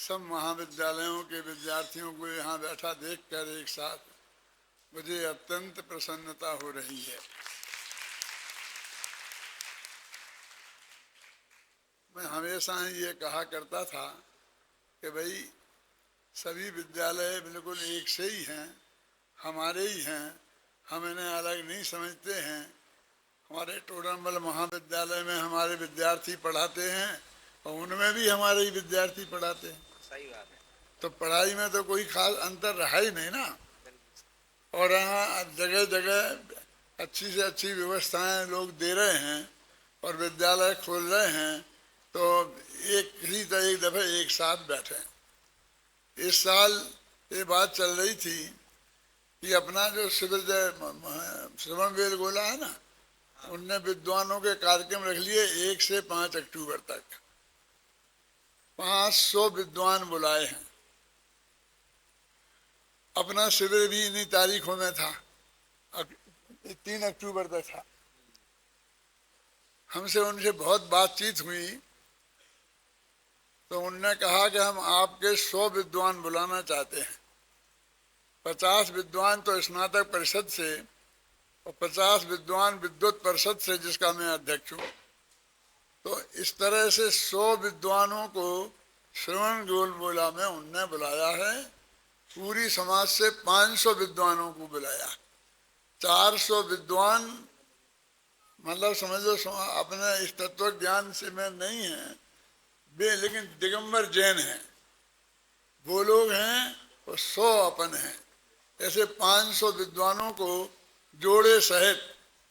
सब महाविद्यालयों के विद्यार्थियों को यहाँ बैठा देखकर एक साथ मुझे अत्यंत प्रसन्नता हो रही है। मैं हमेशा ही ये कहा करता था कि भाई सभी विद्यालय बिल्कुल एक से ही हैं, हमारे ही हैं, हम इन्हें अलग नहीं समझते हैं। हमारे टोडरमल महाविद्यालय में हमारे विद्यार्थी पढ़ाते हैं और उनमें भी हमारे ही विद्यार्थी पढ़ाते हैं। सही बात है। तो पढ़ाई में तो कोई खास अंतर रहा ही नहीं ना। और यहाँ जगह जगह अच्छी से अच्छी व्यवस्थाएं लोग दे रहे हैं और विद्यालय खोल रहे हैं, तो एक दफे एक साथ बैठे। इस साल ये बात चल रही थी कि अपना जो शिविर श्रवण बेल गोला है ना, उनने विद्वानों के कार्यक्रम रख लिए 1 से 5 अक्टूबर तक। 500 विद्वान बुलाए हैं। अपना शिविर भी इन्हीं तारीखों में था, 3 अक्टूबर तक था। हमसे उनसे बहुत बातचीत हुई तो उनने कहा कि हम आपके 100 विद्वान बुलाना चाहते हैं। 50 विद्वान तो स्नातक परिषद से और 50 विद्वान विद्युत परिषद से, जिसका मैं अध्यक्ष हूँ। तो इस तरह से 100 विद्वानों को श्रवण बेलगोला में उनने बुलाया है। पूरी समाज से 500 विद्वानों को बुलाया। 400 विद्वान, मतलब समझ लो अपने इस तत्व ज्ञान से में नहीं है वे, लेकिन दिगंबर जैन हैं, वो लोग हैं, और 100 अपन हैं। ऐसे 500 विद्वानों को जोड़े सहित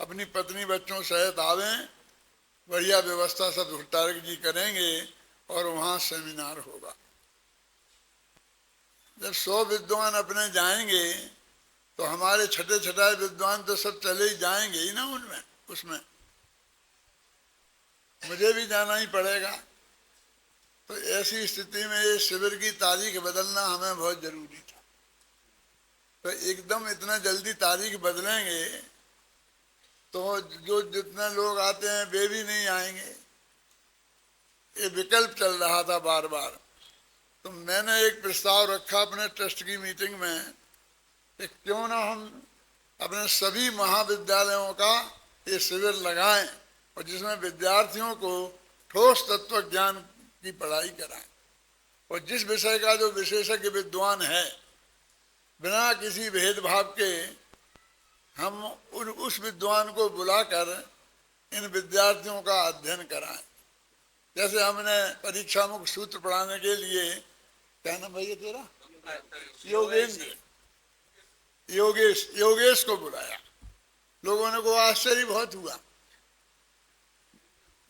अपनी पत्नी बच्चों सहित आवें। बढ़िया व्यवस्था सब भट्टारक जी करेंगे और वहाँ सेमिनार होगा। जब 100 विद्वान अपने जाएंगे तो हमारे छठे छठाए विद्वान तो सब चले ही जाएंगे ही ना उनमें, उसमें मुझे भी जाना ही पड़ेगा। तो ऐसी स्थिति में ये शिविर की तारीख बदलना हमें बहुत जरूरी था। तो एकदम इतना जल्दी तारीख बदलेंगे तो जो जितने लोग आते हैं वे भी नहीं आएंगे। ये विकल्प चल रहा था बार बार। तो मैंने एक प्रस्ताव रखा अपने ट्रस्ट की मीटिंग में कि क्यों ना हम अपने सभी महाविद्यालयों का ये शिविर लगाएं और जिसमें विद्यार्थियों को ठोस तत्व ज्ञान की पढ़ाई कराएं। और जिस विषय का जो विशेषज्ञ विद्वान है, बिना किसी भेदभाव के हम उस विद्वान को बुलाकर इन विद्यार्थियों का अध्ययन कराएं। जैसे हमने परीक्षा मुक्त सूत्र पढ़ाने के लिए, क्या नाम भैया तेरा, योगेश को बुलाया। लोगों को आश्चर्य बहुत हुआ।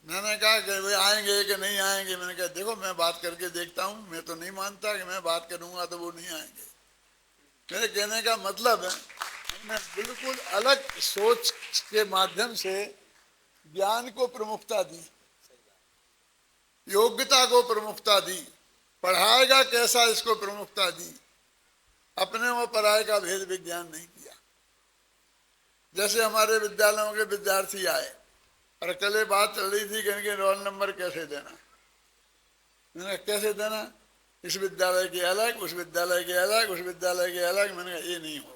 मैंने कहा कि वे आएंगे कि नहीं आएंगे। मैंने कहा देखो मैं बात करके देखता हूँ, मैं तो नहीं मानता कि मैं बात करूंगा तो वो नहीं आएंगे। मेरे कहने का मतलब है हमने बिल्कुल अलग सोच के माध्यम से ज्ञान को प्रमुखता दी, योग्यता को प्रमुखता दी, पढ़ाएगा कैसा इसको प्रमुखता दी। अपने और पराये का भेद विज्ञान नहीं किया। जैसे हमारे विद्यालयों के विद्यार्थी आए और कल बात चल रही थी कि इनके रोल नंबर कैसे देना। मैंने कैसे देना, इस विद्यालय के अलग, उस विद्यालय के अलग, उस विद्यालय के अलग। मैंने कहा ये नहीं होगा।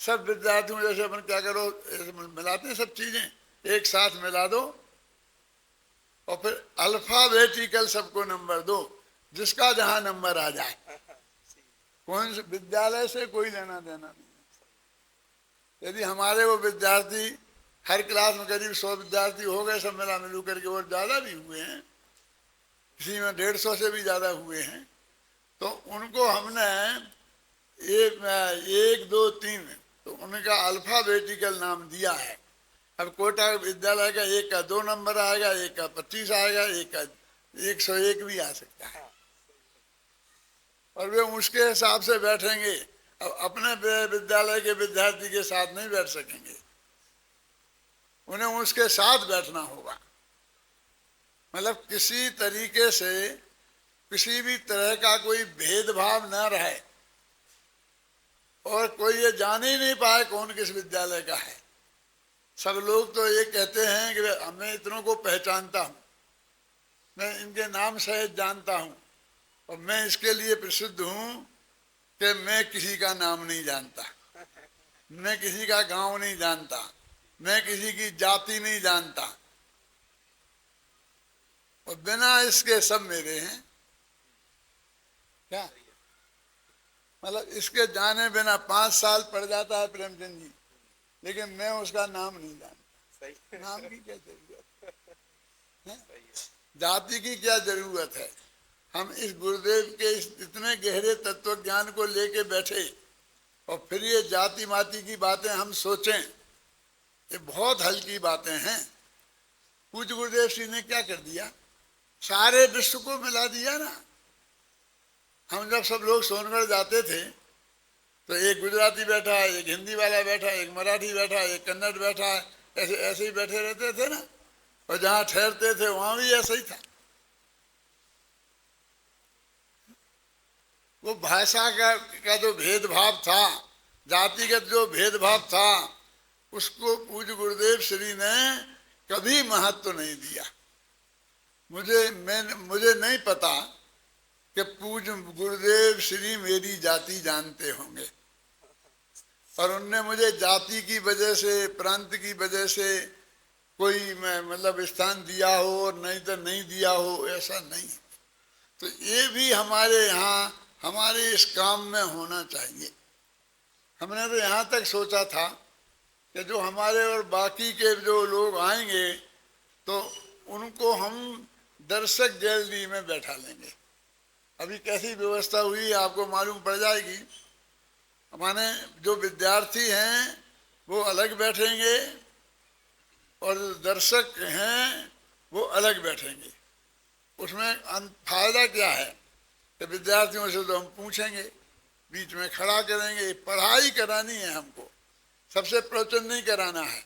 सब विद्यार्थियों जैसे अपन क्या करो, मिलाते हैं सब चीजें, एक साथ मिला दो और फिर अल्फाबेटिकल सबको नंबर दो, जिसका जहां नंबर आ जाए। कौन से विद्यालय से कोई लेना देना नहीं। यदि हमारे वो विद्यार्थी हर क्लास में करीब 100 विद्यार्थी हो गए सब मिला मिलू करके, और ज्यादा भी हुए हैं, किसी में 150 से भी ज्यादा हुए हैं, तो उनको हमने 1 2 3 तो उनका अल्फाबेटिकल नाम दिया है। अब कोटा विद्यालय का एक का 2 नंबर आएगा, एक का 25 आएगा, एक का 101 भी आ सकता है। और वे उसके हिसाब से बैठेंगे। अब अपने विद्यालय के विद्यार्थी के साथ नहीं बैठ सकेंगे, उन्हें उसके साथ बैठना होगा। मतलब किसी तरीके से किसी भी तरह का कोई भेदभाव न रहे और कोई ये जान ही नहीं पाए कौन किस विद्यालय का है। सब लोग तो ये कहते हैं कि मैं इतनों को पहचानता हूँ, मैं इनके नाम सहित जानता हूँ, और मैं इसके लिए प्रसिद्ध हूं कि मैं किसी का नाम नहीं जानता, मैं किसी का गांव नहीं जानता, मैं किसी की जाति नहीं जानता, और बिना इसके सब मेरे हैं। क्या मतलब इसके जाने बिना 5 साल पड़ जाता है प्रेमचंद जी, लेकिन मैं उसका नाम नहीं जानता। नाम की क्या जरूरत है? जाति की क्या जरूरत है? हम इस गुरुदेव के इस इतने गहरे तत्व ज्ञान को लेके बैठे और फिर ये जाति माति की बातें हम सोचें, ये बहुत हल्की बातें हैं। पूज्य गुरुदेव श्री ने क्या कर दिया? सारे विश्व को मिला दिया ना। हम जब सब लोग सोनगढ़ जाते थे तो एक गुजराती बैठा है, एक हिंदी वाला बैठा है, एक मराठी बैठा है, एक कन्नड़ बैठा है, ऐसे ऐसे ही बैठे रहते थे ना। और जहाँ ठहरते थे वहां भी ऐसा ही था। वो भाषा का जो भेदभाव था, जातिगत जो भेदभाव था, उसको पूज्य गुरुदेव श्री ने कभी महत्व नहीं दिया। मुझे नहीं पता कि पूज्य गुरुदेव श्री मेरी जाति जानते होंगे, और उनने मुझे जाति की वजह से, प्रांत की वजह से कोई मतलब स्थान दिया हो और नहीं तो नहीं दिया हो, ऐसा नहीं। तो ये भी हमारे यहाँ, हमारे इस काम में होना चाहिए। हमने तो यहाँ तक सोचा था कि जो हमारे और बाकी के जो लोग आएंगे तो उनको हम दर्शक गैलरी में बैठा लेंगे। अभी कैसी व्यवस्था हुई आपको मालूम पड़ जाएगी। हमारे जो विद्यार्थी हैं वो अलग बैठेंगे और दर्शक हैं वो अलग बैठेंगे। उसमें फायदा क्या है कि विद्यार्थियों से तो हम पूछेंगे, बीच में खड़ा करेंगे। पढ़ाई करानी है हमको, सबसे प्रवचन नहीं कराना है।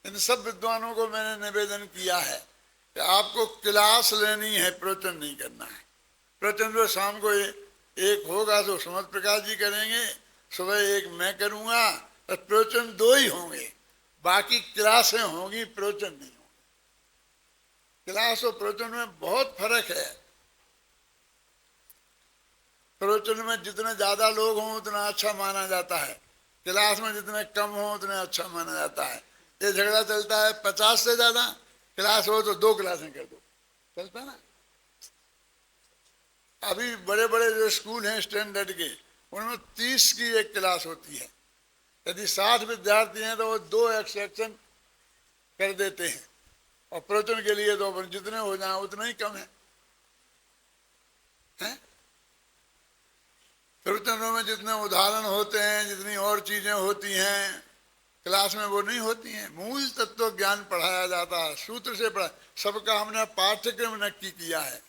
इन सब विद्वानों को मैंने निवेदन किया है कि आपको क्लास लेनी है, प्रवचन नहीं करना है। प्रवचन जो शाम को एक होगा तो सुमत प्रकाश जी करेंगे, सुबह एक मैं करूँगा, और प्रवचन 2 ही होंगे, बाकी क्लासें होंगी, प्रवचन नहीं होंगे। क्लास और प्रवचन में बहुत फर्क है। प्रवचन में जितने ज्यादा लोग हों उतना अच्छा माना जाता है, क्लास में जितने कम हो उतने अच्छा माना जाता है। ये झगड़ा चलता है 50 से ज्यादा क्लास हो तो 2 क्लासें कर दो, चलता ना। अभी बड़े बड़े जो स्कूल हैं स्टैंडर्ड के, उनमें 30 की एक क्लास होती है। यदि 60 विद्यार्थी हैं तो वो 2 एक्सेप्शन कर देते हैं, और प्रवचन के लिए तो जितने हो जाए उतना ही कम है। प्रवचनों में जितने उदाहरण होते हैं, जितनी और चीजें होती हैं, क्लास में वो नहीं होती हैं। मूल तत्व ज्ञान पढ़ाया जाता है, सूत्र से पढ़ा। सबका हमने पाठ्यक्रम नक्की किया है।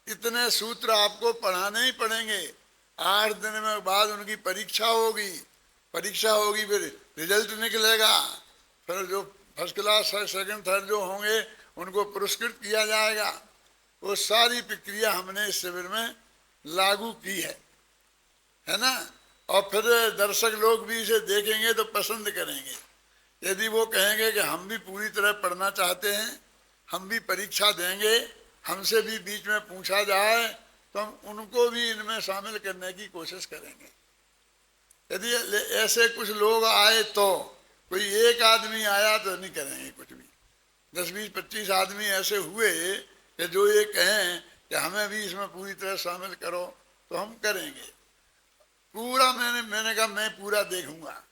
इतने सूत्र आपको पढ़ाने ही पड़ेंगे। 8 दिन में बाद उनकी परीक्षा होगी, फिर रिजल्ट निकलेगा, फिर जो फर्स्ट क्लास, सेकंड, थर्ड जो होंगे उनको पुरस्कृत किया जाएगा। वो सारी प्रक्रिया हमने इस शिविर में लागू की है ना। और फिर दर्शक लोग भी इसे देखेंगे तो पसंद करेंगे। यदि वो कहेंगे कि हम भी पूरी तरह पढ़ना चाहते हैं, हम भी परीक्षा देंगे, हमसे भी बीच में पूछा जाए, तो हम उनको भी इनमें शामिल करने की कोशिश करेंगे। यदि ऐसे कुछ लोग आए तो, कोई एक आदमी आया तो नहीं करेंगे कुछ भी। 10, 20, 25 आदमी ऐसे हुए कि जो ये कहें कि हमें भी इसमें पूरी तरह शामिल करो, तो हम करेंगे पूरा। मैंने कहा मैं पूरा देखूंगा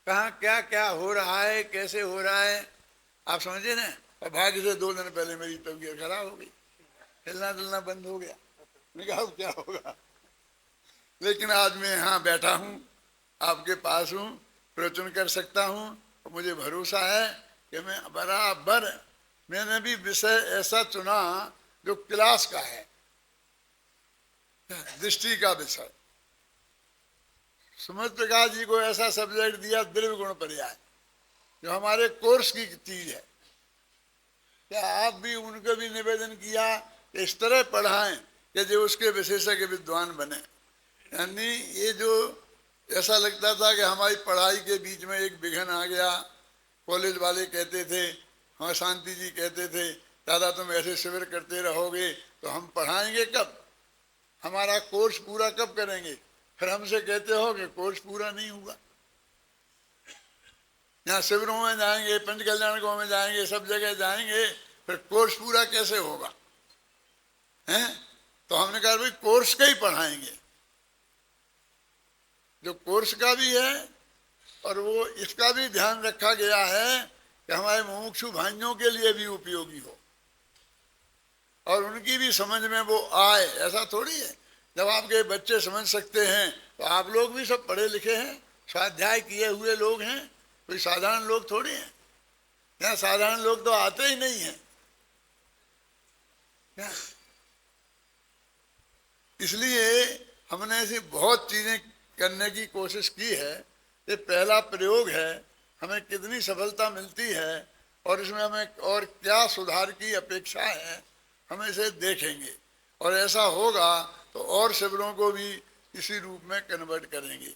कहाँ क्या क्या हो रहा है, कैसे हो रहा है, आप समझे ना। और भाग्य से 2 दिन पहले मेरी तबीयत खराब हो गई, हिलना डुलना बंद हो गया। मैंने कहा अब क्या होगा। लेकिन आज मैं यहाँ बैठा हूँ, आपके पास हूँ, प्रवचन कर सकता हूँ, और मुझे भरोसा है कि मैं बराबर, मैंने भी विषय ऐसा चुना जो क्लास का है, दृष्टि का विषय। सुमत प्रकाश जी को ऐसा सब्जेक्ट दिया द्रव्य गुण पर्याय, जो हमारे कोर्स की चीज है। क्या आप भी उनको भी निवेदन किया इस तरह पढ़ाएं कि जो उसके विशेषज्ञ विद्वान बने। यानी ये जो ऐसा लगता था कि हमारी पढ़ाई के बीच में एक विघन आ गया। कॉलेज वाले कहते थे, हाँ शांति जी कहते थे, दादा तुम ऐसे शिविर करते रहोगे तो हम पढ़ाएंगे कब। हमारा कोर्स पूरा कब करेंगे? फिर हमसे कहते हो कि कोर्स पूरा नहीं हुआ। यहाँ शिविरों में जाएंगे, पंच कल्याणकों में जाएंगे, सब जगह जाएंगे, फिर कोर्स पूरा कैसे होगा? हैं? तो हमने कहा भाई कोर्स का ही पढ़ाएंगे, जो कोर्स का भी है और वो इसका भी ध्यान रखा गया है कि हमारे मुमुक्षु भाइयों के लिए भी उपयोगी हो और उनकी भी समझ में वो आए। ऐसा थोड़ी है जब आपके बच्चे समझ सकते हैं तो आप लोग भी सब पढ़े लिखे हैं, स्वाध्याय किए हुए लोग हैं, कोई साधारण लोग थोड़ी हैं। यहाँ साधारण लोग तो आते ही नहीं हैं। इसलिए हमने ऐसी बहुत चीजें करने की कोशिश की है। ये पहला प्रयोग है, हमें कितनी सफलता मिलती है और इसमें हमें और क्या सुधार की अपेक्षा है, हम इसे देखेंगे और ऐसा होगा तो और शिविरों को भी इसी रूप में कन्वर्ट करेंगे।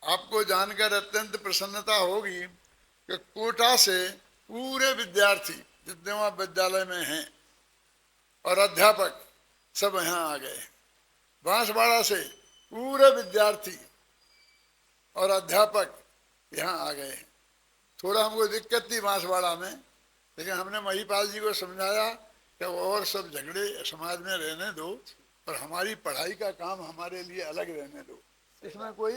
आपको जानकर अत्यंत प्रसन्नता होगी कि कोटा से पूरे विद्यार्थी जितने वहाँ विद्यालय में हैं और अध्यापक सब यहाँ आ गए। बांसवाड़ा से पूरे विद्यार्थी और अध्यापक यहाँ आ गए। थोड़ा हमको दिक्कत थी बांसवाड़ा में, लेकिन हमने महिपाल जी को समझाया कि और सब झगड़े समाज में रहने दो और हमारी पढ़ाई का काम हमारे लिए अलग रहने दो, इसमें कोई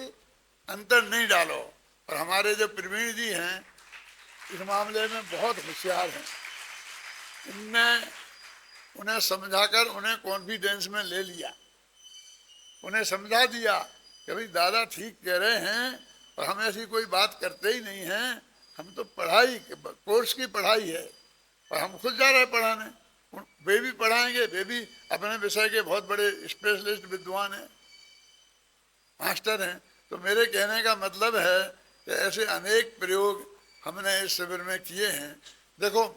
अंतर नहीं डालो। और हमारे जो प्रवीण जी हैं इस मामले में बहुत होशियार हैं। उन्हें समझाकर उन्हें कॉन्फिडेंस में ले लिया, उन्हें समझा दिया कि भाई दादा ठीक कह रहे हैं और हम ऐसी कोई बात करते ही नहीं हैं, हम तो पढ़ाई कोर्स की पढ़ाई है और हम खुद जा रहे पढ़ाने। वे भी पढ़ाएंगे, वे भी अपने विषय के बहुत बड़े स्पेशलिस्ट विद्वान हैं, मास्टर हैं। तो मेरे कहने का मतलब है कि ऐसे अनेक प्रयोग हमने इस शिविर में किए हैं। देखो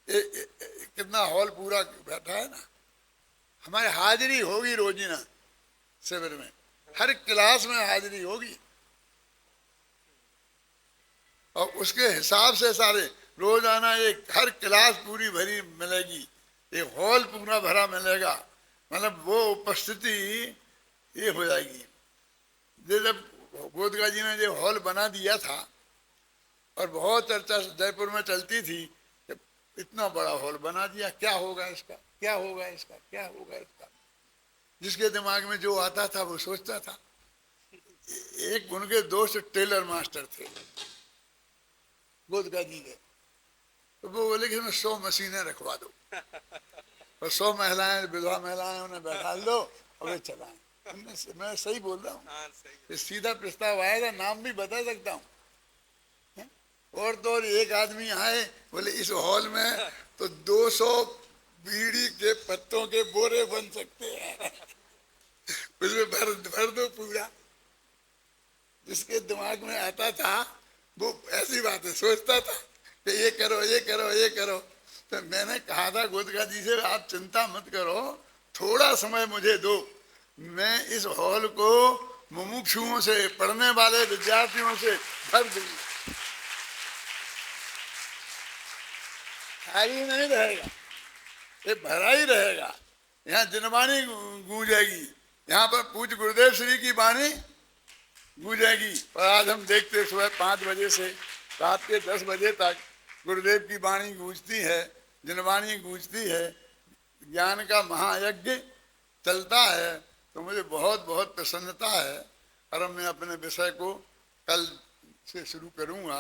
कितना हॉल पूरा बैठा है ना। हमारी हाजिरी होगी रोजीना शिविर में, हर क्लास में हाजिरी होगी और उसके हिसाब से सारे रोजाना एक हर क्लास पूरी भरी मिलेगी, एक हॉल पूरा भरा मिलेगा। मतलब वो उपस्थिति ये हो जाएगी। जब गोदगा जी ने जो हॉल बना दिया था और बहुत चर्चा जयपुर में चलती थी कि इतना बड़ा हॉल बना दिया, क्या होगा इसका, क्या होगा इसका, क्या होगा इसका। जिसके दिमाग में जो आता था वो सोचता था। एक उनके दोस्त टेलर मास्टर थे गोदगा जी के, तो वो बोले कि 100 मशीनें रखवा दो और 100 महिलाएं, विधवा महिलाएं उन्हें बैठा दो और वे चलाएं। मैं सही बोल रहा हूँ? सीधा प्रस्ताव आया था, नाम भी बता सकता हूँ। और तो और एक आदमी आए, बोले इस हॉल में तो 200 बीड़ी के पत्तों के बोरे बन सकते हैं, उसमें भर दो पूरा। जिसके दिमाग में आता था वो ऐसी बातें सोचता था कि ये करो, ये करो, ये करो। तो मैंने कहा था गोदगा जी से, आप चिंता मत करो, थोड़ा समय मुझे दो, मैं इस हॉल को मुमुक्षुओं से, पढ़ने वाले विद्यार्थियों से भर दूंगी। खाली नहीं रहेगा, ये भरा ही रहेगा। यहाँ जिनवाणी गूंजेगी, यहाँ पर पूज्य गुरुदेव श्री की वाणी गूंजेगी। और आज हम देखते सुबह 5 बजे से रात के 10 बजे तक गुरुदेव की वाणी गूंजती है, जिनवाणी गूंजती है, ज्ञान का महायज्ञ चलता है। तो मुझे बहुत बहुत प्रसन्नता है और मैं अपने विषय को कल से शुरू करूँगा।